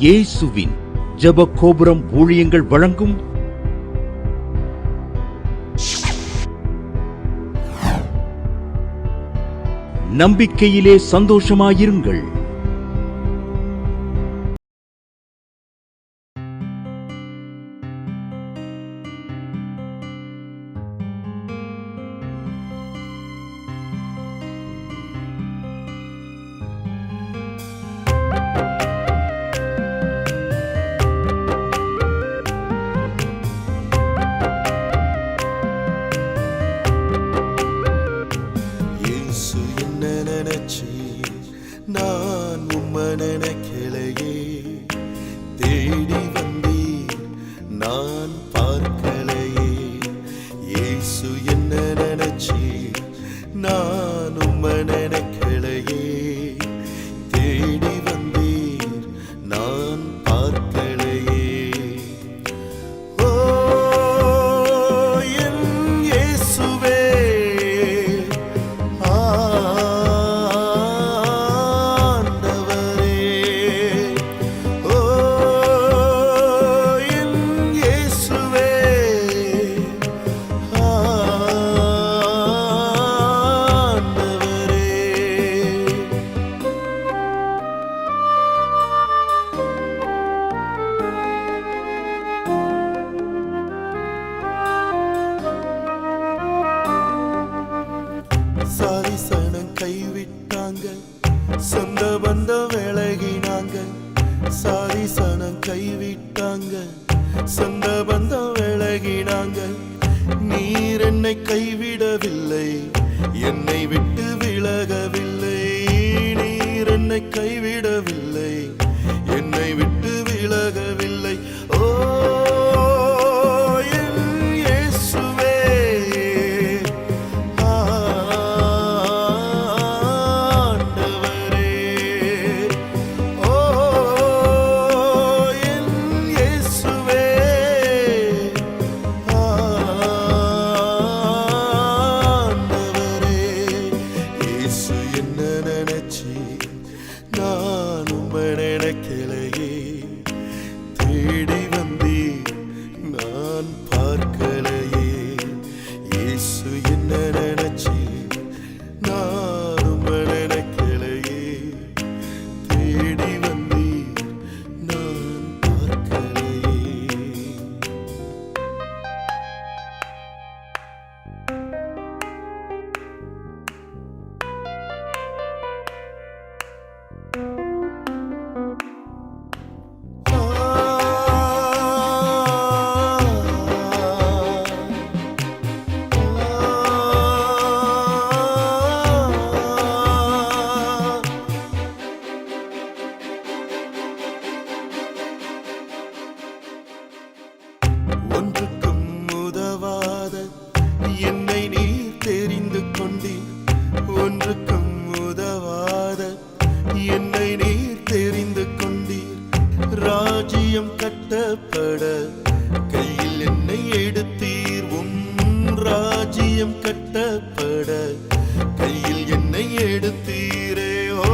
இயேசுவின் ஜெப கோபுரம் ஊழியங்கள் வழங்கும் நம்பிக்கையிலே சந்தோஷமாயிருங்கள். நான் உம்மன கிளையே தேடி வந்தீர், நான் பார்க்கலையே. இயேசு என்ன நினைச்சீர், நான் உம்மன கிளையே தேடி வந்தீர், நான் பார்க்கலையே. ஓ என் இயேசுவே, சாரிசனம் கைவிட்டாங்க, சொந்த பந்தம் விலகினாங்க. சாரிசனம் கைவிட்டாங்க, சொந்த பந்தம் விலகினாங்க. நீர் என்னை கைவிடவில்லை, என்னை விட்டு விலகவில்லை. நீர் என்னை கைவிடவில்லை, என்னை விட்டு விலகவில்லை. ஓ நான் உம்மன கிளையே தேடி வந்தீர், நான் பார்க்கலையே. இயேசு என்ன நினைச்சீர், நான் உம்மன கிளையே தேடி வந்தீர், நான் பார்க்கலையே. ஒன்றுக்கும் உதவாத என்னை நீர் தெரிந்து கொண்டீர், ஒன்றுக்கும் உதவாத என்னை நீர் தெரிந்து கொண்டீர். ராஜ்யம் கட்டப்பட கையில் என்னை எடுத்தீர், உம் ராஜ்யம் கட்டப்பட கையில் என்னை எடுத்தீரே. ஓ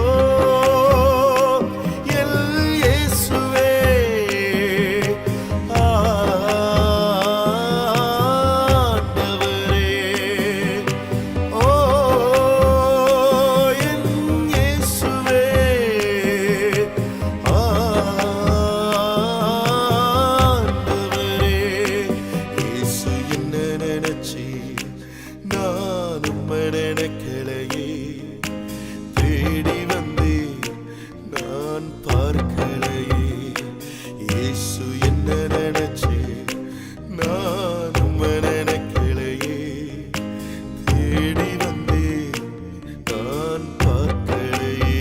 நான் உம்மன கிளையே தேடி வந்தீர், நான் பார்க்கலையே. இயேசு என்ன நினைச்சீர், நான் உம்மன கிளையே தேடி வந்தீர், நான் பார்க்கலையே.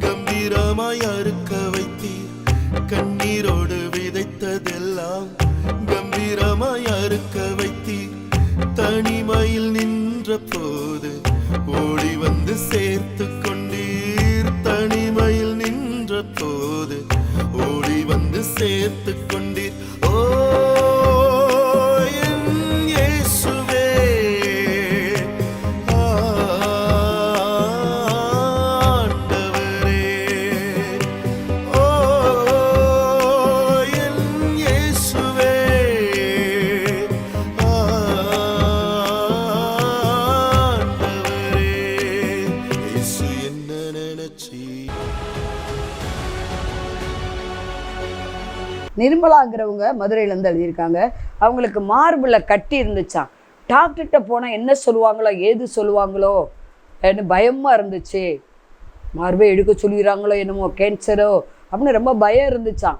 கம்பீரமாய் அறுக்க வைத்தீர், கண்ணீரோடு விதைத்ததெல்லாம் கம்பீரமாய் அறுக்க வைத்தீர். தனிமையில் நின்ற போது ஓடி வந்து சேர்த்து கொண்டீர், தனிமையில் நின்ற போது சேர்த்து கொண்டீர். ஓ என் இயேசுவே, ஆண்டவரே. ஓ என் இயேசுவே, ஆண்டவரே. இயேசு என்ன நினைச்சி. நிர்மலாங்கிறவங்க மதுரையிலேருந்து எழுதியிருக்காங்க. அவங்களுக்கு மார்பில் கட்டி இருந்துச்சான். டாக்டர்கிட்ட போனால் என்ன சொல்லுவாங்களோ ஏது சொல்லுவாங்களோ என்ன பயமாக இருந்துச்சு. மார்பை எடுக்க சொல்லிடுறாங்களோ என்னமோ கேன்சரோ அப்படின்னு ரொம்ப பயம் இருந்துச்சான்.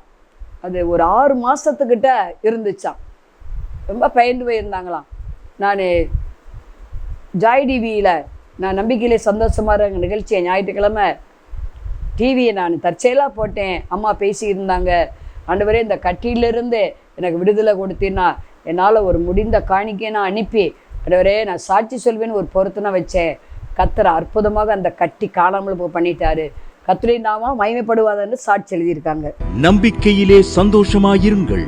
அது ஒரு 6 மாதத்துக்கிட்ட இருந்துச்சான். ரொம்ப பயந்து போயிருந்தாங்களாம். நான் ஜாய் டிவியில் நான் நம்பிக்கையிலே சந்தோஷமாக இருக்க நிகழ்ச்சியை ஞாயிற்றுக்கிழமை டிவியை நான் தற்செயலாக போட்டேன். அம்மா பேசியிருந்தாங்க, ஆண்டவரே இந்த கட்டியிலிருந்து எனக்கு விடுதலை கொடுத்தீன்னா என்னால் ஒரு முடிந்த காணிக்கையை நான் அனுப்பி ஆண்டவரே நான் சாட்சி சொல்வேன்னு ஒரு பொருத்தனை வச்சேன். கர்த்தர் அற்புதமாக அந்த கட்டி காணாமல் பண்ணிட்டாரு. கர்த்தருடைய நாமம் மகிமைப்படுவாதுன்னு சாட்சி எழுதியிருக்காங்க. நம்பிக்கையிலே சந்தோஷமாயிருங்கள்.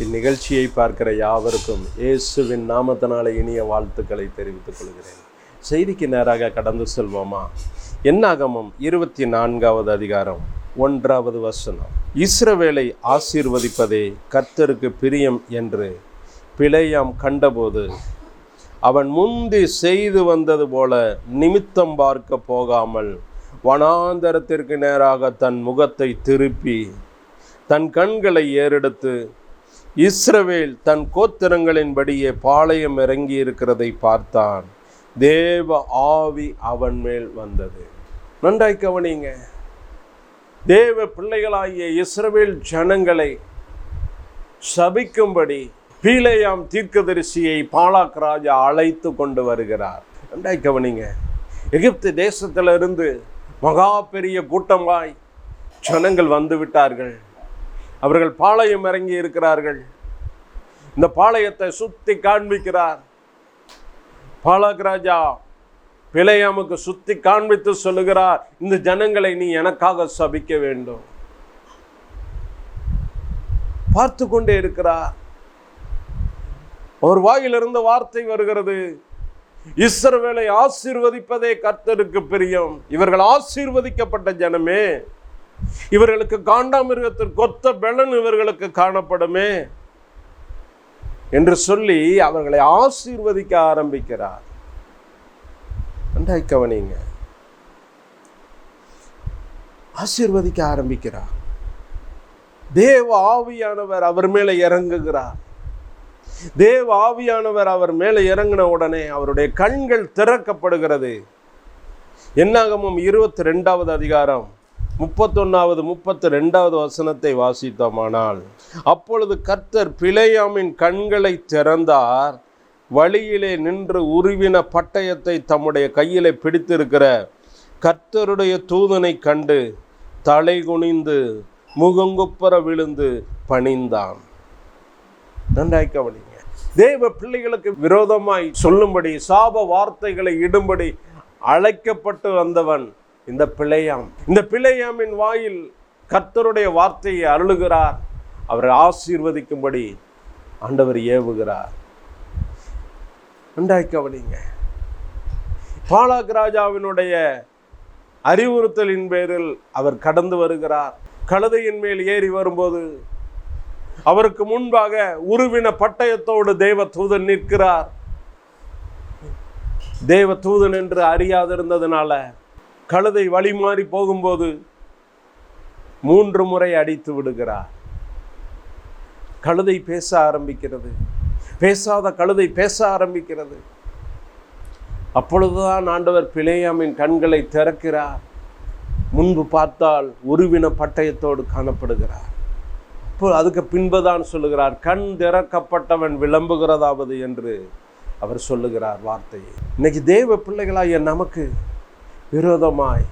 இந்நிகழ்ச்சியை பார்க்கிற யாவருக்கும் இயேசுவின் நாமத்தினால இனிய வாழ்த்துக்களை தெரிவித்துக் கொள்கிறேன். செய்திக்கு நேராக கடந்து செல்வோமா? என்னாகமம் 24வது அதிகாரம் 1வது வசனம். இஸ்ரவேலை ஆசீர்வதிப்பதே கர்த்தருக்கு பிரியம் என்று பிலேயாம் கண்டபோது அவன் முந்தி செய்து வந்தது போல நிமித்தம் பார்க்க போகாமல் வனாந்தரத்திற்கு நேராக தன் முகத்தை திருப்பி தன் கண்களை ஏறெடுத்து இஸ்ரவேல் தன் கோத்திரங்களின்படியே பாளையம் இறங்கி இருக்கிறதை பார்த்தான். தேவ ஆவி அவன் மேல் வந்தது. நன்றாய் கவனிங்க. தேவ பிள்ளைகளாகிய இஸ்ரவேல் ஜனங்களை சபிக்கும்படி பிலேயாம் தீர்க்கதரிசியை பாலாக் ராஜா அழைத்து கொண்டு வருகிறார். நன்றாய் கவனிங்க. எகிப்து தேசத்திலிருந்து மகா பெரிய கூட்டமாய் ஜனங்கள் வந்து விட்டார்கள். அவர்கள் பாளையம் இறங்கி இருக்கிறார்கள். இந்த பாளையத்தை சுத்தி காண்பிக்கிறார் பாலாக் ராஜா. பிலேயாமுக்கு சுத்தி காண்பித்து சொல்லுகிறார், இந்த ஜனங்களை நீ எனக்காக சபிக்க வேண்டும். பார்த்து கொண்டே இருக்கிறார். ஒரு வாயிலிருந்து வார்த்தை வருகிறது, இஸ்ரவேலை ஆசீர்வதிப்பதே கர்த்தருக்கு பிரியம். இவர்கள் ஆசீர்வதிக்கப்பட்ட ஜனமே, இவர்களுக்கு காண்டாமிருகத்திற்கு ஒத்த பெலன் இவர்களுக்கு காணப்படுமே என்று சொல்லி அவர்களை ஆசீர்வதிக்க ஆரம்பிக்கிறார். நன்றாய் கவனிங்க. ஆசீர்வதிக்க ஆரம்பிக்கிறார். தேவ ஆவியானவர் அவர் மேலே இறங்குகிறார். தேவ ஆவியானவர் அவர் மேலே இறங்கின உடனே அவருடைய கண்கள் திறக்கப்படுகிறது. என்னாகமம் 22வது அதிகாரம் 31வது 32வது வசனத்தை வாசித்தோமானால், அப்பொழுது கர்த்தர் பிலேயாமின் கண்களை திறந்தார். வழியிலே நின்று உருவின பட்டயத்தை தம்முடைய கையிலே பிடித்திருக்கிற கர்த்தருடைய தூதனை கண்டு தலை குனிந்து முகங்குப்புற விழுந்து பணிந்தான். நன்றாய் கவனிங்க. தேவ பிள்ளைகளுக்கு விரோதமாய் சொல்லும்படி சாப வார்த்தைகளை இடும்படி அழைக்கப்பட்டு வந்தவன் இந்த பிலேயாம். இந்த பிலேயாமின் வாயில் கர்த்தருடைய வார்த்தையை அருளுகிறார். அவரை ஆசீர்வதிக்கும்படி ஆண்டவர் ஏவுகிறார். நன்றாய் கவனிங்க. பாலாக் ராஜாவினுடைய அறிவுறுத்தலின் பேரில் அவர் கடந்து வருகிறார். கழுதையின் மேல் ஏறி வரும்போது அவருக்கு முன்பாக உருவின பட்டயத்தோடு தேவ தூதன் நிற்கிறார். தேவ தூதன் என்று அறியாதிருந்ததுனால கழுதை வழி மாறி போகும்போது 3 முறை அடித்து விடுகிறார். கழுதை பேச ஆரம்பிக்கிறது. பேசாத கழுதை பேச ஆரம்பிக்கிறது. அப்பொழுதுதான் ஆண்டவர் பிலேயாமின் கண்களை திறக்கிறார். முன்பு பார்த்தால் உருவின பட்டயத்தோடு காணப்படுகிறார். இப்போ அதுக்கு பின்புதான் சொல்லுகிறார், கண் திறக்கப்பட்டவன் விளம்புகிறதாவது என்று அவர் சொல்லுகிறார் வார்த்தையை. இன்னைக்கு தேவ பிள்ளைகளாகிய நமக்கு விரோதமாய்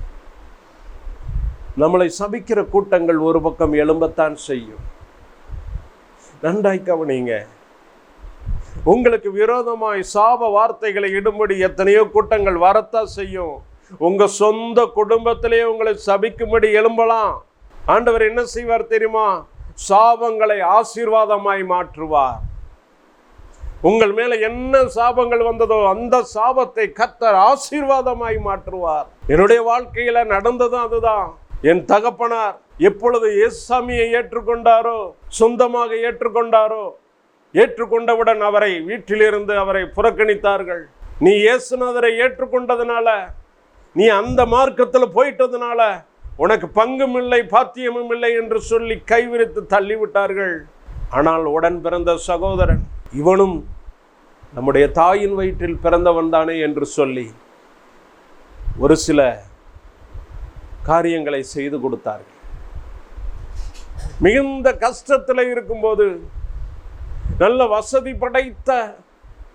நம்மளை சபிக்கிற கூட்டங்கள் ஒரு பக்கம் எழும்பத்தான் செய்யும். நன்றாய் கவனிங்க. உங்களுக்கு விரோதமாய் சாப வார்த்தைகளை இடும்படி எத்தனையோ கூட்டங்கள் வரத்தான் செய்யும். உங்க சொந்த குடும்பத்திலேயே உங்களை சபிக்கும்படி எழும்பலாம். ஆண்டவர் என்ன செய்வார் தெரியுமா? சாபங்களை ஆசீர்வாதமாய் மாற்றுவார். உங்கள் மேல என்ன சாபங்கள் வந்ததோ அந்த சாபத்தை கர்த்தர் ஆசீர்வாதமாய் மாற்றுவார். என்னுடைய வாழ்க்கையில நடந்ததும் அதுதான். என் தகப்பனார் எப்பொழுது இயேசுசாமியை ஏற்றுக்கொண்டாரோ, சொந்தமாக ஏற்றுக்கொண்டாரோ, ஏற்றுக்கொண்டவுடன் அவரை வீட்டிலிருந்து அவரை புறக்கணித்தார்கள். நீ இயேசுநாதரை ஏற்றுக்கொண்டதுனால, நீ அந்த மார்க்கத்தில் போயிட்டதுனால உனக்கு பங்கும் இல்லை பாத்தியமும் இல்லை என்று சொல்லி கைவிரித்து தள்ளிவிட்டார்கள். ஆனால் உடன் பிறந்த சகோதரன், இவனும் நம்முடைய தாயின் வயிற்றில் பிறந்தவன் தானே என்று சொல்லி ஒரு சில காரியங்களை செய்து கொடுத்தார்கள். மிகுந்த கஷ்டத்தில் இருக்கும்போது நல்ல வசதி படைத்த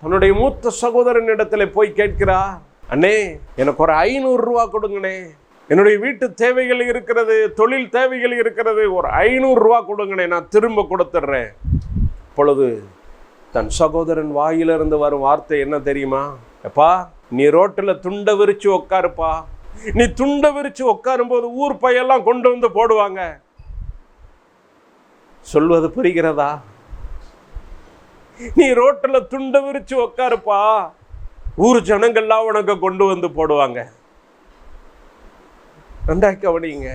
தன்னுடைய மூத்த சகோதரன் இடத்துல போய் கேட்கிறா, அண்ணே எனக்கு ஒரு 500 ரூபா கொடுங்கண்ணே, என்னுடைய வீட்டு தேவைகள் இருக்கிறது, தொழில் தேவைகள் இருக்கிறது, ஒரு 500 ரூபா கொடுங்கண்ணே, நான் திரும்ப கொடுத்துட்றேன். அப்பொழுது தன் சகோதரன் வாயிலிருந்து வரும் வார்த்தை என்ன தெரியுமா? எப்பா, நீ ரோட்டில் துண்டை விரிச்சு உட்காருப்பா. நீ துண்டை விரிச்சு உட்காரும் போது ஊர் பையெல்லாம் கொண்டு வந்து போடுவாங்க. சொல்வது புரிகிறதா? நீ ரோட்டில் துண்டை விரிச்சு உட்காருப்பா, ஊர் ஜனங்கள்லாம் உனக்கு கொண்டு வந்து போடுவாங்க. நன்றாக கவனிங்க.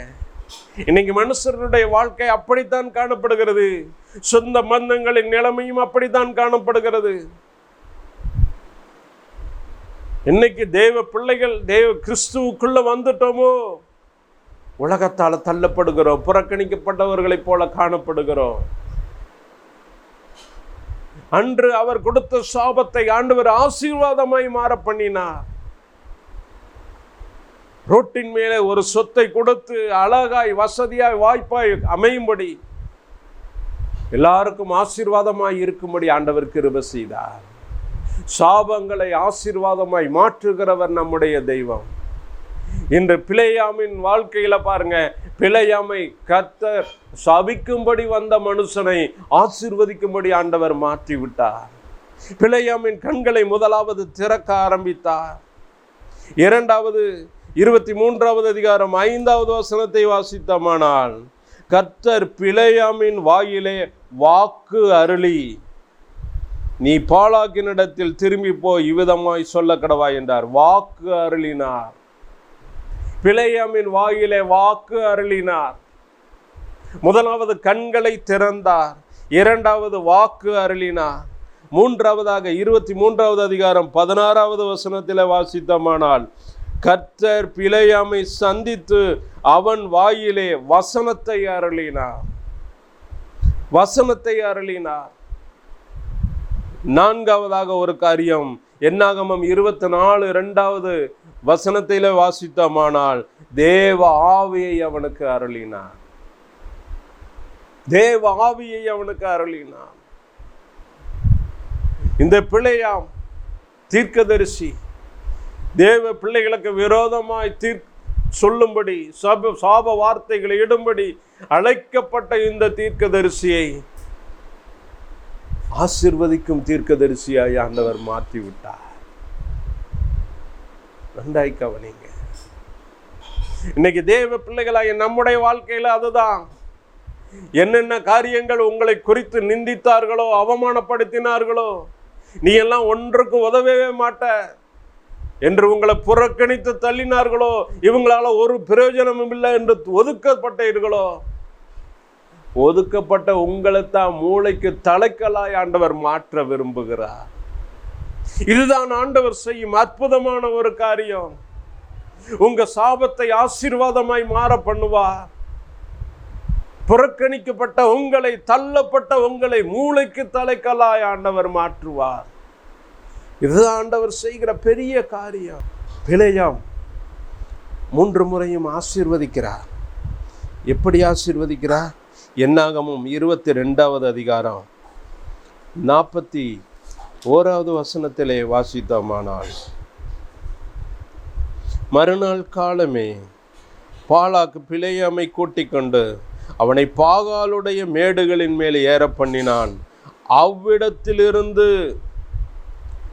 இன்னைக்கு மனுஷருடைய வாழ்க்கை அப்படித்தான் காணப்படுகிறது. சொந்த பந்தங்களின் நிலைமையும் அப்படித்தான் காணப்படுகிறது. இன்னைக்கு தேவ பிள்ளைகள் தேவ கிறிஸ்துவுக்குள்ள வந்துட்டோமோ, உலகத்தால் தள்ளப்படுகிறோம், புறக்கணிக்கப்பட்டவர்களைப் போல காணப்படுகிறோம். அன்று அவர் கொடுத்த சாபத்தை ஆண்டவர் ஆசீர்வாதமாய் மாற பண்ணினார். ரோட்டின் மேலே ஒரு சொத்தை கொடுத்து அழகாய் வசதியாய் வாய்ப்பாய் அமையும்படி, எல்லாருக்கும் ஆசீர்வாதமாய் இருக்கும்படி ஆண்டவர் கிருபை செய்தார். சாபங்களை ஆசீர்வாதமாய் மாற்றுகிறவர் நம்முடைய தெய்வம். இன்று பிலேயாமின் வாழ்க்கையில பாருங்க, பிலேயாமை கர்த்தர் சபிக்கும்படி வந்த மனுஷனை ஆசீர்வதிக்கும்படி ஆண்டவர் மாற்றி விட்டார். பிலேயாமின் கண்களை முதலாவது திறக்க ஆரம்பித்தார். இரண்டாவது 23வது அதிகாரம் 5வது வசனத்தை வாசித்தமானால், கர்த்தர் பிலேயாமின் வாயிலே வாக்கு அருளி, நீ பாலாக்கினிடத்தில் திரும்பி போய் இவ்விதமாய் சொல்ல கடவாய் என்றார். வாக்கு அருளினார். பிலேயாமின் வாயிலே வாக்கு அருளினார். முதலாவது கண்களை திறந்தார், இரண்டாவது வாக்கு அருளினார், மூன்றாவதாக 23வது அதிகாரம் 16வது வசனத்தில் வாசித்தமானால், கர்த்தர் பிலேயாமை சந்தித்து அவன் வாயிலே வசனத்தை அருளினார். வசனத்தை அருளினார். நான்காவதாக ஒரு காரியம், என்னாகமம் 24 வசனத்திலே வாசித்தமானால், தேவ ஆவியை அவனுக்கு அருளினார். தேவ ஆவியை அவனுக்கு அருளினார். இந்த பிலேயாம் தீர்க்கதரிசி, தேவ பிள்ளைகளுக்கு விரோதமாய் சொல்லும்படி சாப வார்த்தைகளை இடும்படி அழைக்கப்பட்ட இந்த தீர்க்கதரிசியை ஆசீர்வதிக்கும் தீர்க்கதரிசியாய் ஆண்டவர் மாற்றி விட்டார். நன்றாய் கவனிங்க. இன்னைக்கு தேவ பிள்ளைகளாய் நம்முடைய வாழ்க்கையில அதுதான். என்னென்ன காரியங்கள் உங்களை குறித்து நிந்தித்தார்களோ, அவமானப்படுத்தினார்களோ, நீ எல்லாம் ஒன்றுக்கு உதவவே மாட்ட என்று உங்களை புறக்கணித்து தள்ளினார்களோ, இவங்களால ஒரு பிரயோஜனமும் இல்லை என்று ஒதுக்கப்பட்டீர்களோ, ஒதுக்கப்பட்ட உங்களைத்தான் மூளைக்கு தலைக்கலாய் ஆண்டவர் மாற்ற விரும்புகிறார். இதுதான் ஆண்டவர் செய்யும் அற்புதமான ஒரு காரியம். உங்க சாபத்தை ஆசீர்வாதமாய் மாற பண்ணுவார். புறக்கணிக்கப்பட்ட உங்களை, தள்ளப்பட்ட உங்களை மூளைக்கு தலைக்கலாய் ஆண்டவர் மாற்றுவார். இதுதான் ஆண்டவர் செய்கிற பெரிய காரியம். பிலேயாம் 3 முறையும் ஆசீர்வதிக்கிறார். எப்படி ஆசீர்வதிக்கிறார்? என்னாகமம் 22வது அதிகாரம் 41வது வசனத்திலே வாசித்தோமானால், மறுநாள் காலமே பாலாக்கு பிலேயாமை கூட்டிக் கொண்டு அவனை பாகாலுடைய மேடுகளின் மேல் ஏற பண்ணினான். அவ்விடத்திலிருந்து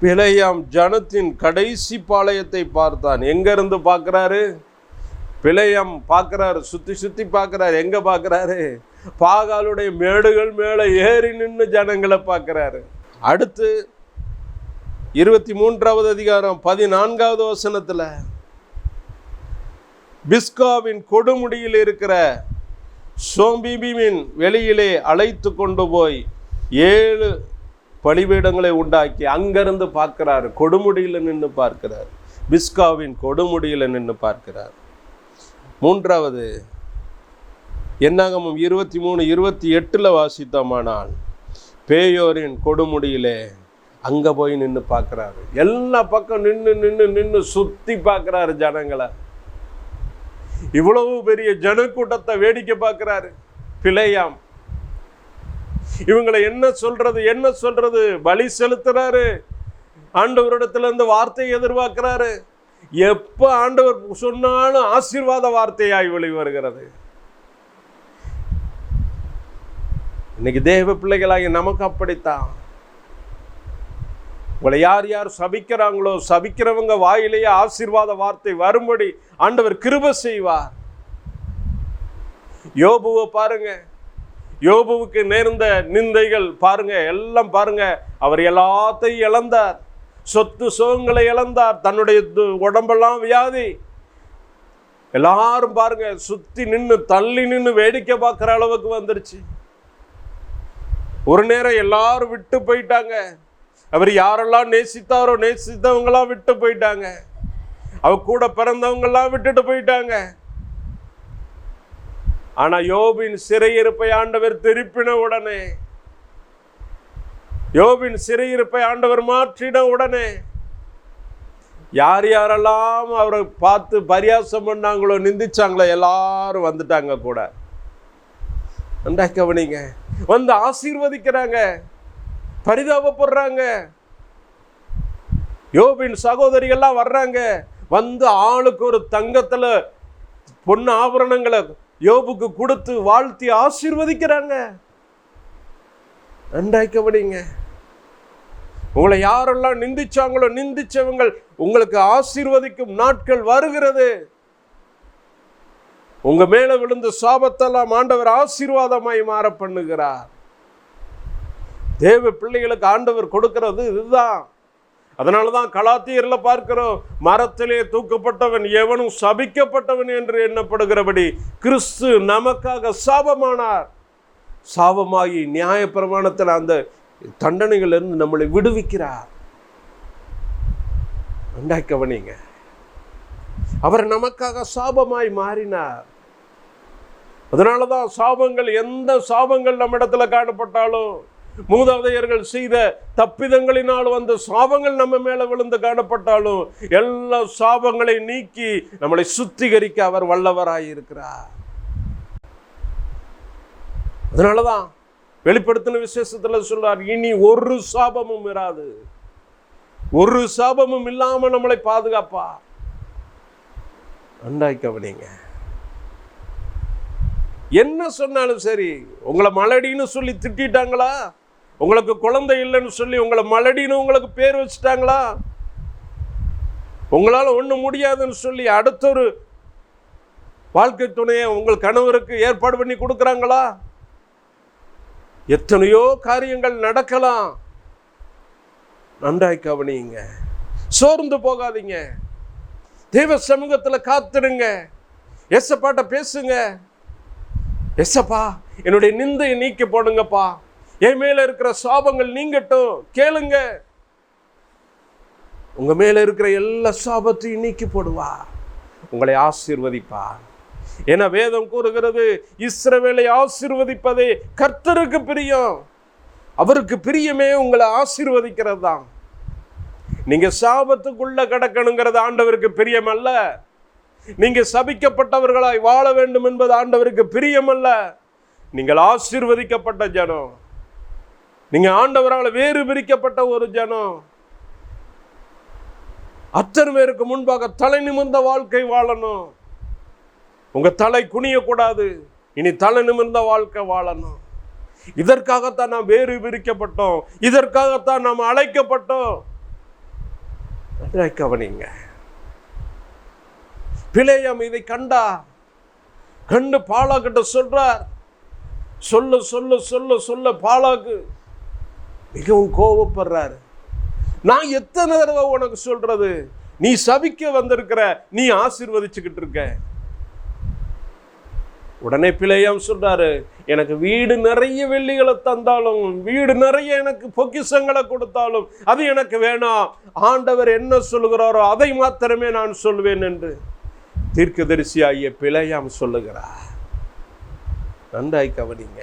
பிலேயாம் ஜனத்தின் கடைசி பாளையத்தை பார்த்தான். எங்க இருந்து பார்க்கிறாரு? பிழையம் பார்க்கிறாரு, சுத்தி சுத்தி பார்க்கிறாரு. எங்க பார்க்கிறாரு? பாகாலுடைய மேடுகள் மேல ஏறி நின்று ஜனங்களை பார்க்கிறாரு. அடுத்து 23வது அதிகாரம் 14வது வசனத்துல பிஸ்காவின் கொடுமுடியில் இருக்கிற சோம்பிபிமின் வெளியிலே அழைத்து கொண்டு போய் 7 பலிபீடங்களை உண்டாக்கி அங்கிருந்து பார்க்கிறாரு. கொடுமுடியில் நின்று பார்க்கிறார். பிஸ்காவின் கொடுமுடியில் நின்று பார்க்கிறார். 3வது என்னாகமம் 23:28 வாசித்தோமானால் பேயோரின் கொடுமுடியிலே அங்க போய் நின்று பார்க்கிறாரு. எல்லா பக்கம் நின்று நின்று நின்று சுத்தி பார்க்கிறாரு ஜனங்களை. இவ்வளவு பெரிய ஜனக்கூட்டத்தை வேடிக்கை பார்க்கிறாரு பிழையாம். இவங்களை என்ன சொல்றது பலி செலுத்துறாரு. ஆண்டவரிடத்துல இருந்து வார்த்தையை எதிர்பார்க்கிறாரு. எப்ப ஆண்டவர் சொன்னாலும் ஆசீர்வாத வார்த்தையாய் வெளிவருகிறது. இன்னைக்கு தேவ பிள்ளைகளாகி நமக்கு அப்படித்தான். உங்களை யார் யார் சபிக்கிறாங்களோ சபிக்கிறவங்க வாயிலேயே ஆசீர்வாத வார்த்தை வரும்படி ஆண்டவர் கிருபை செய்வார். யோபுவை பாருங்க. யோபுவுக்கு நேர்ந்த நிந்தைகள் பாருங்க, எல்லாம் பாருங்க. அவர் எல்லாத்தையும் இழந்தார். சொத்து சுகங்களை இழந்தார். தன்னுடைய உடம்பெல்லாம் வியாதி. எல்லாரும் பாருங்க சுத்தி நின்று தள்ளி நின்று வேடிக்கை பார்க்கிற அளவுக்கு வந்துருச்சு. ஒரு நேரம் எல்லாரும் விட்டு போயிட்டாங்க. அவர் யாரெல்லாம் நேசித்தாரோ நேசித்தவங்களாம் விட்டு போயிட்டாங்க. அவர் கூட பிறந்தவங்கெல்லாம் விட்டுட்டு போயிட்டாங்க. ஆனா யோபின் சிறையிருப்பை ஆண்டவர் திருப்பின உடனே, யோபின் சிறையிருப்பை ஆண்டவர் மாற்றின உடனே யார் யாரெல்லாம் அவரை பார்த்து பரியாசம் பண்ணாங்களோ நிந்திச்சாங்களோ எல்லாரும் வந்துட்டாங்க கூட. நன்றா கவனிங்க. வந்து ஆசீர்வதிக்கிறாங்க, பரிதாபப்படுறாங்க. யோபின் சகோதரிகள்லாம் வர்றாங்க. வந்து ஆளுக்கு ஒரு தங்கத்துல பொண்ணு ஆபரணங்களை யோபுக்கு கொடுத்து வாழ்த்தி ஆசீர்வதிக்கிறாங்க. நன்றாய் கவனிங்க. உங்களை யாரெல்லாம் நிந்திச்சாங்களோ நிந்திச்சவங்க உங்களுக்கு ஆசீர்வதிக்கும் நாட்கள் வருகிறது. உங்க மேல விழுந்த சாபத்தெல்லாம் ஆண்டவர் ஆசீர்வாதமாய் மாற பண்ணுகிறார். தேவ பிள்ளைகளுக்கு ஆண்டவர் கொடுக்கிறது இதுதான். அதனாலதான் கலாத்தியர்ல பார்க்கிறோம், மரத்திலே தூக்கப்பட்டவன் எவனும் சபிக்கப்பட்டவன் என்று எண்ணப்படுகிறபடி கிறிஸ்து நமக்காக சாபமானார். சாபமாகி நியாய பிரமாணத்தில் அந்த தண்டனைகளிலிருந்து நம்மளை விடுவிக்கிறார். கவனிங்க. அவர் நமக்காக சாபமாய் மாறினார். அதனாலதான் சாபங்கள், எந்த சாபங்கள் நம்ம இடத்துல காணப்பட்டாலும், மூதாதையர்கள் செய்த தப்பிதங்களினால் வந்த சாபங்கள் நம்ம மேல விழுந்து காணப்பட்டாலும் எல்லா சாபங்களை நீக்கி நம்மளை சுத்திகரிக்க அவர் வல்லவராயிருக்கிறார். அதனாலதான் வெளிப்படுத்தின விசேஷத்துல சொல்றார், இனி ஒரு சாபமும் இராது. ஒரு சாபமும் இல்லாம நம்மளை பாதுகாப்பா. நன்றாய் கவனிங்க. என்ன சொன்னாலும் சரி, உங்களை மலடின்னு சொல்லி திட்டாங்களா, உங்களுக்கு குழந்தை இல்லைன்னு சொல்லி உங்களை மலடின்னு உங்களுக்கு பேர் வச்சுட்டாங்களா, உங்களால் ஒன்றும் முடியாதுன்னு சொல்லி அடுத்த ஒரு வாழ்க்கை துணையை உங்கள் கணவருக்கு ஏற்பாடு பண்ணி கொடுக்குறாங்களா, எத்தனையோ காரியங்கள் நடக்கலாம். நன்றாய் கவனிங்க. சோர்ந்து போகாதீங்க. தேவ சமூகத்தில் காத்துடுங்க. ஏசப்பாட்ட பேசுங்க. ஏசப்பா, என்னுடைய நிந்தையை நீக்கி போடுங்கப்பா, என் மேல இருக்கிற சாபங்கள் நீங்கட்டும். கேளுங்க. உங்க மேல இருக்கிற எல்லா சாபத்தையும் நீக்கி போடுவா, உங்களை ஆசீர்வதிப்பா. என வேதம் கூறுகிறது, இஸ்ரவேலை ஆசீர்வதிப்பதே கர்த்தருக்கு பிரியம். அவருக்கு பிரியமே உங்களை ஆசீர்வதிக்கிறது தான். நீங்க சாபத்துக்குள்ள கடக்கணுங்கிறது ஆண்டவருக்கு பிரியம் அல்ல. நீங்க சபிக்கப்பட்டவர்களாய் வாழ வேண்டும் என்பது ஆண்டவருக்கு பிரியம் அல்ல. நீங்கள் ஆசீர்வதிக்கப்பட்ட ஜனம். நீங்க ஆண்டவரால் வேறு பிரிக்கப்பட்ட ஒரு ஜனம். அத்தனை பேருக்கு முன்பாக தலை நிமிர்ந்த வாழ்க்கை வாழணும். உங்க தலை குனியக்கூடாது. இனி தலை நிமிர்ந்த வாழ்க்கை வாழணும். இதற்காகத்தான் நாம் வேறு பிரிக்கப்பட்டோம். இதற்காகத்தான் நாம் அழைக்கப்பட்டோம். கவனிங்க. பிலேயாம் இதை கண்டு பாலாக்கிட்ட சொல்றார். சொல்ல சொல்ல சொல்ல சொல்ல பாலாக்கு மிகவும் கோபப்படுறாரு. நான் எத்தனை தடவை உனக்கு சொல்றது, நீ சபிக்க வந்திருக்கிற, நீ ஆசீர்வதிச்சுக்கிட்டு இருக்க. உடனே பிலேயாம் சொல்றாரு, எனக்கு வீடு நிறைய வெள்ளிகளை தந்தாலும், வீடு நிறைய எனக்கு பொக்கிஷங்களை கொடுத்தாலும் அது எனக்கு வேணாம். ஆண்டவர் என்ன சொல்லுகிறாரோ அதை மாத்திரமே நான் சொல்வேன் என்று தீர்க்கதரிசியாகிய பிலேயாம் சொல்லுகிறார். நன்றாய் கவனிங்க.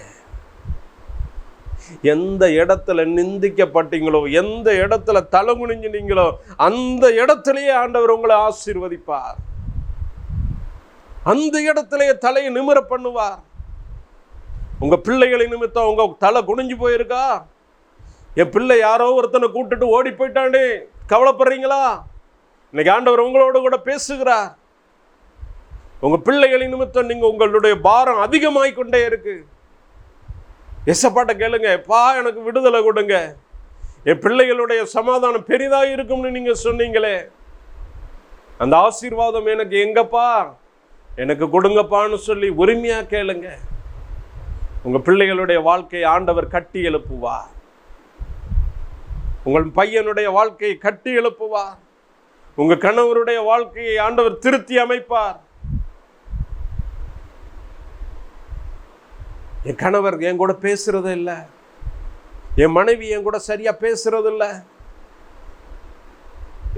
எந்த இடத்துல நிந்திக்கப்பட்டீங்களோ, எந்த இடத்துல தலகுனிஞ்சினீங்களோ, அந்த இடத்திலேயே ஆண்டவர் உங்களை ஆசீர்வதிப்பார். அந்த இடத்திலேயே தலையை நிமிர பண்ணுவார். உங்க பிள்ளைகளை நிமித்தம் உங்க தலை குனிஞ்சு போயிருக்கா? என் பிள்ளை யாரோ ஒருத்தனை கூப்பிட்டுட்டு ஓடி போயிட்டானே, கவலைப்படுறீங்களா? இன்னைக்கு ஆண்டவர் உங்களோடு கூட பேசுகிறார். உங்க பிள்ளைகளின் நிமித்தம் நீங்க உங்களுடைய பாரம் அதிகமாய் கொண்டே இருக்கு. எசப்பாட்ட கேளுங்க, எப்பா எனக்கு விடுதலை கொடுங்க, என் பிள்ளைகளுடைய சமாதானம் பெரிதாக இருக்கும்னு நீங்க சொன்னீங்களே, அந்த ஆசீர்வாதம் எனக்கு எங்கப்பா, எனக்கு கொடுங்கப்பான்னு சொல்லி உரிமையா கேளுங்க. உங்க பிள்ளைகளுடைய வாழ்க்கையை ஆண்டவர் கட்டி எழுப்புவார். உங்கள் பையனுடைய வாழ்க்கையை கட்டி எழுப்புவார். உங்க கணவருடைய வாழ்க்கையை ஆண்டவர் திருத்தி அமைப்பார். என் கணவர் என் கூட பேசுறது இல்லை, என் மனைவி என் கூட சரியா பேசுறது இல்லை,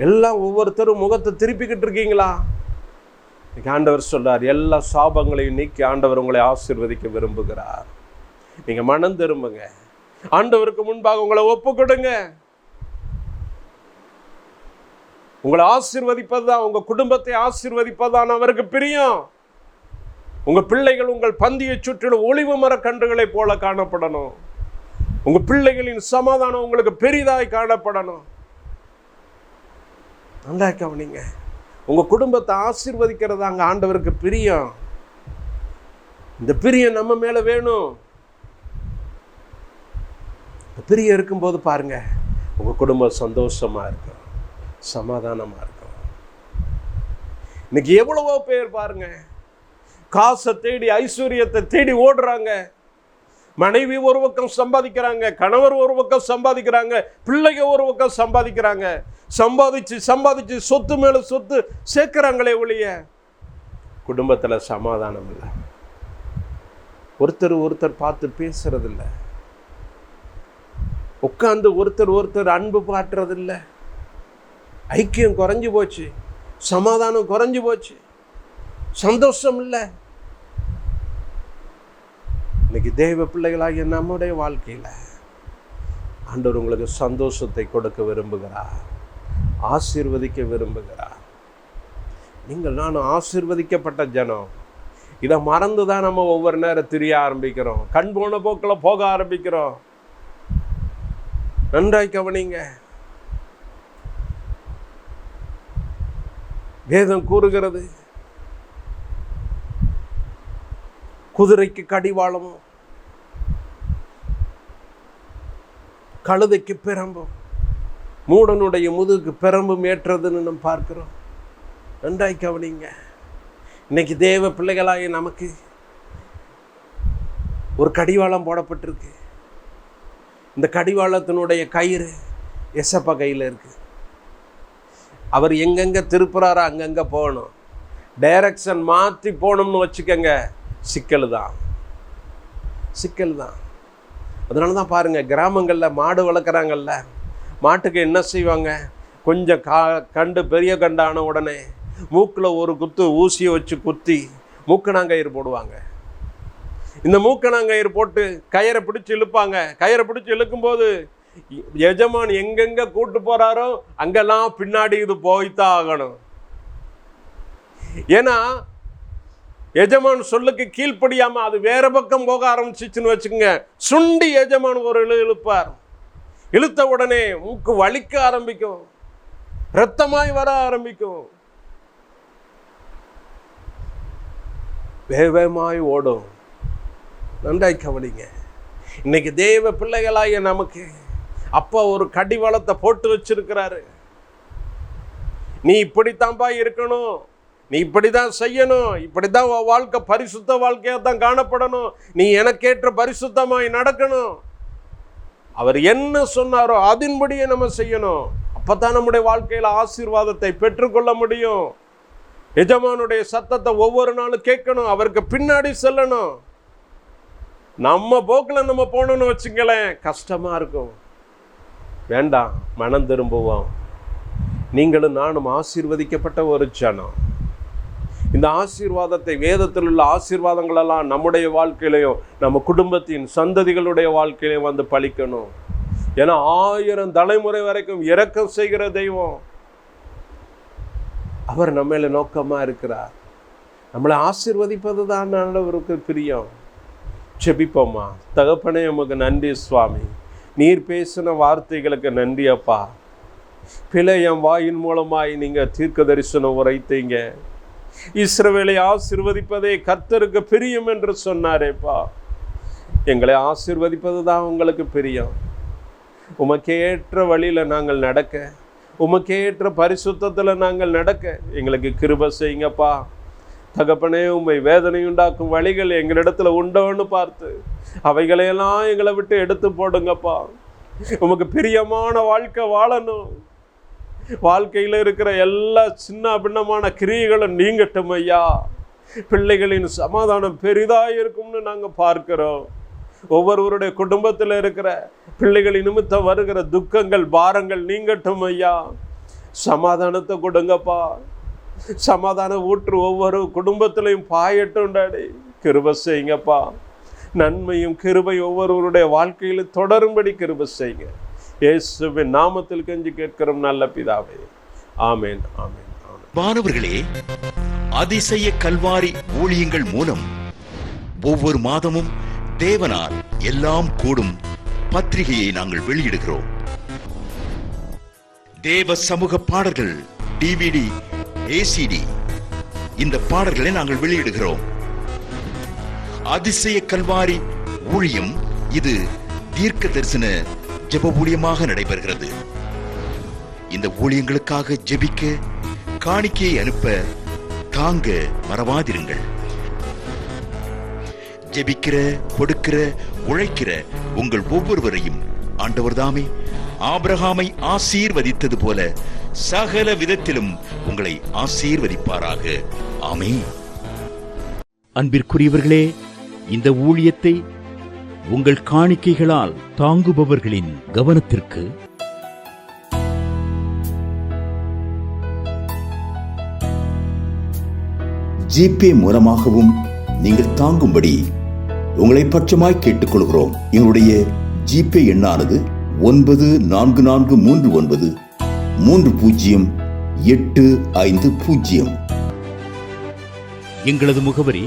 எல்லாம் ஒவ்வொருத்தரும் முகத்தை திருப்பிக்கிட்டு இருக்கீங்களா? ஆண்டவர் சொல்றார், எல்லா சாபங்களையும் நீக்கி ஆண்டவர் உங்களை ஆசீர்வதிக்க விரும்புகிறார். நீங்க மனம் திரும்புங்க, ஆண்டவருக்கு முன்பாக உங்களை ஒப்பு கொடுங்க. உங்களை ஆசீர்வதிப்பதுதான், உங்க குடும்பத்தை ஆசீர்வதிப்பதுதான் அவருக்கு பிரியம். உங்க பிள்ளைகள் உங்கள் பந்தியை சுற்றிலும் ஒளிவு மர கன்றுகளை போல காணப்படணும். உங்க பிள்ளைகளின் சமாதானம் உங்களுக்கு பெரிதாய் காணப்படணும். நல்லா கவனிங்க. உங்க குடும்பத்தை ஆசீர்வதிக்கிறது அங்க ஆண்டவருக்கு பிரியம். இந்த பிரியம் நம்ம மேல வேணும். பிரியம் இருக்கும்போது பாருங்க, உங்க குடும்பம் சந்தோஷமா இருக்கும், சமாதானமா இருக்கும். இன்னைக்கு எவ்வளவோ பேர் பாருங்க, காசை தேடி ஐஸ்வர்யத்தை தேடி ஓடுறாங்க. மனைவி ஒரு பக்கம் சம்பாதிக்கிறாங்க, கணவர் ஒரு பக்கம் சம்பாதிக்கிறாங்க, பிள்ளைங்க ஒரு பக்கம் சம்பாதிக்கிறாங்க. சம்பாதிச்சு சொத்து மேல சொத்து சேர்க்கிறாங்களே ஒழிய குடும்பத்துல சமாதானம் இல்லை. ஒருத்தர் பார்த்து பேசுறது இல்லை, உட்கார்ந்து ஒருத்தர் அன்பு காட்டுறது இல்லை. ஐக்கியம் குறைஞ்சு போச்சு, சமாதானம் குறைஞ்சு போச்சு, சந்தோஷம் இல்லை. இன்னைக்கு தேவ பிள்ளைகளாகிய நம்முடைய வாழ்க்கையில ஆண்டவர் உங்களுக்கு சந்தோஷத்தை கொடுக்க விரும்புகிறார், ஆசீர்வதிக்க விரும்புகிறார். நீங்கள் நானும் ஆசீர்வதிக்கப்பட்ட ஜனம். இதை மறந்துதான் நம்ம ஒவ்வொரு நேரம் திரிய ஆரம்பிக்கிறோம், கண் போன போக்கில் போக ஆரம்பிக்கிறோம். நன்றாய் கவனிங்க. வேதம் கூறுகிறது, குதிரைக்கு கடிவாளமும் கழுதைக்கு பிரம்பும் மூடனுடைய முதுகு பிரம்பும் ஏற்றதுன்னு நம்ம பார்க்கிறோம். நன்றாய் கவனிங்க. இன்னைக்கு தேவ பிள்ளைகளாக நமக்கு ஒரு கடிவாளம் போடப்பட்டிருக்கு. இந்த கடிவாளத்தினுடைய கயிறு எசப்பா கையில் இருக்கு. அவர் எங்கெங்க திருப்புறாரோ அங்கங்க போகணும். டைரக்ஷன் மாற்றி போகணும்னு வச்சுக்கோங்க, சிக்கல் தான். அதனால தான் பாருங்க, கிராமங்களில் மாடு வளர்க்குறாங்கல்ல, மாட்டுக்கு என்ன செய்வாங்க, கொஞ்சம் கண்டு பெரிய கண்டான உடனே மூக்கில் ஒரு குத்து ஊசியை வச்சு குத்தி மூக்கணாங்கயிறு போடுவாங்க. இந்த மூக்கணாங்கயிறு போட்டு கயிறை பிடிச்சி இழுப்பாங்க. கயிறை பிடிச்சி இழுக்கும்போது எஜமான் எங்கெங்க கூட்டு போறாரோ அங்கெல்லாம் பின்னாடி இது போய்த்தான் ஆகணும். ஏன்னா எஜமான் சொல்லுக்கு கீழ்ப்படியாம அது வேற பக்கம் போக ஆரம்பிச்சிச்சுன்னு வச்சுக்கோங்க, சுண்டி எஜமான் ஒரு இழுப்பார். இழுத்த உடனே மூக்கு வலிக்க ஆரம்பிக்கும், இரத்தமாய் வர ஆரம்பிக்கும், வேகமாய் ஓடும். நன்றாய் கவனிங்க. இன்னைக்கு தேவ பிள்ளைகளாகிய நமக்கு அப்பா ஒரு கடிவாளத்தை போட்டு வச்சிருக்கிறாரு. நீ இப்படித்தான்பா இருக்கணும், நீ இப்படிதான் செய்யணும், இப்படிதான் உன் வாழ்க்கை பரிசுத்த வாழ்க்கையா தான் காணப்படணும், நீ எனக்கேற்ற பரிசுத்தமாய் நடக்கணும். அவர் என்ன சொன்னாரோ அதன்படியே நம்ம செய்யணும். அப்பதான் நம்முடைய வாழ்க்கையில ஆசீர்வாதத்தை பெற்றுக்கொள்ள முடியும். எஜமானுடைய சத்தத்தை ஒவ்வொரு நாளும் கேட்கணும், அவருக்கு பின்னாடி செல்லணும். நம்ம போக்கில் நம்ம போகணும்னு வச்சுங்களேன், கஷ்டமா இருக்கும். வேண்டாம், மனம் திரும்புவோம். நீங்களும் நானும் ஆசீர்வதிக்கப்பட்ட ஒரு ஜனம். இந்த ஆசீர்வாதத்தை, வேதத்தில் உள்ள ஆசீர்வாதங்களெல்லாம் நம்முடைய வாழ்க்கையிலையும் நம்ம குடும்பத்தின் சந்ததிகளுடைய வாழ்க்கையிலையும் வந்து பலிக்கணும். ஏன்னா 1000 தலைமுறை வரைக்கும் இரக்கம் செய்கிற தெய்வம் அவர் நம்ம மேல நோக்கமா இருக்கிறார். நம்மளை ஆசீர்வதிப்பது தான் ஆண்டவருக்கு பிரியம். ஜெபிப்போமா. தகப்பனே, உமக்கு நன்றி சுவாமி. நீர் பேசின வார்த்தைகளுக்கு நன்றி அப்பா. பிழை என் வாயின் மூலமாய் நீங்க தீர்க்க தரிசனம் உரைத்தீங்க. இஸ்ரவேலை ஆசீர்வதிப்பதே கர்த்தருக்கு பிரியம் என்று சொன்னாரேப்பா. எங்களை ஆசீர்வதிப்பது தான் உங்களுக்கு பிரியம். உமக்கேற்ற வழியில நாங்கள் நடக்க, உமக்கேற்ற பரிசுத்தத்துல நாங்கள் நடக்க எங்களுக்கு கிருபை செய்யுங்கப்பா. தகப்பனே, உம்மை வேதனை உண்டாக்கும் வழிகள் எங்களிடத்துல உண்டோன்னு பார்த்து அவைகளையெல்லாம் எங்களை விட்டு எடுத்து போடுங்கப்பா. உமக்கு பிரியமான வாழ்க்கை வாழணும். வாழ்க்கையில் இருக்கிற எல்லா சின்ன பின்னமான கிரியைகளும் நீங்கட்டும் ஐயா. பிள்ளைகளின் சமாதானம் பெரிதாக இருக்கும்னு நாங்கள் பார்க்கிறோம். ஒவ்வொருவருடைய குடும்பத்தில் இருக்கிற பிள்ளைகளின் நிமித்தம் வருகிற துக்கங்கள், பாரங்கள் நீங்கட்டும் ஐயா. சமாதானத்தை கொடுங்கப்பா. சமாதான ஊற்று ஒவ்வொரு குடும்பத்திலையும் பாயட்டும் டாடி. கிருபை செய்யுங்கப்பா. நன்மையும் கிருபை ஒவ்வொருவருடைய வாழ்க்கையில் தொடரும்படி கிருபை செய்யுங்க. இயேசுவின் நாமத்தில் கெஞ்சி கேட்கிறோம் நல்ல பிதாவே. ஆமென், ஆமென், ஆமென். மாணவர்களே, அதிசய கல்வாரி ஊழியங்கள் மூலம் ஒவ்வொரு மாதமும் தேவனால் எல்லாம் கூடும் பத்திரிகையை நாங்கள் வெளியிடுகிறோம். தேவ சமூக பாடல்கள் DVD, ACD இந்த பாடல்களை நாங்கள் வெளியிடுகிறோம். அதிசய கல்வாரி ஊழியம் இது தீர்க்க தரிசன ஜெப ஊழியமாக நடைபெறுகிறது. இந்த ஊழியங்களுக்காக ஜெபிக்க, காணிக்கையை அனுப்ப தாங்க மறவாதிருங்கள். ஜெபிக்கிற, கொடுக்கிற, உழைக்கிற உங்கள் ஒவ்வொருவரையும் ஆண்டவர் தாமே ஆபிரகாமை ஆசீர்வதித்தது போல சகல விதத்திலும் உங்களை ஆசீர்வதிப்பாராக. ஆமென். அன்பிற்குரியவர்களே, இந்த ஊழியத்தை உங்கள் காணிக்கைகளால் தாங்குபவர்களின் கவனத்திற்கு ஜிபே மூலமாகவும் நீங்கள் தாங்கும்படி உங்களை பட்சமாய் கேட்டுக்கொள்கிறோம். எங்களுடைய ஜிபே எண்ணானது 9439308550. எங்களது முகவரி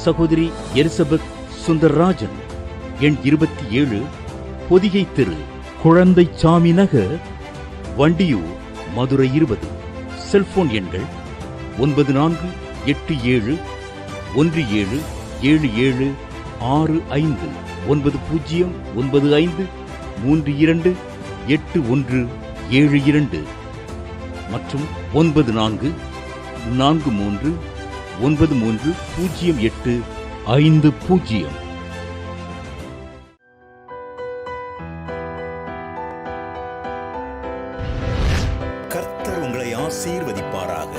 சகோதரி எலிசபெத் சுந்தர்ராஜன், எண் 27, பொதிகை தெரு, குழந்தைச்சாமி நகர், வண்டியூர், மதுரை 20. செல்போன் எண்கள் 9487177765, 9095328172 மற்றும் 9443930850. கர்த்தர் உங்களை ஆசீர்வதிப்பாராக.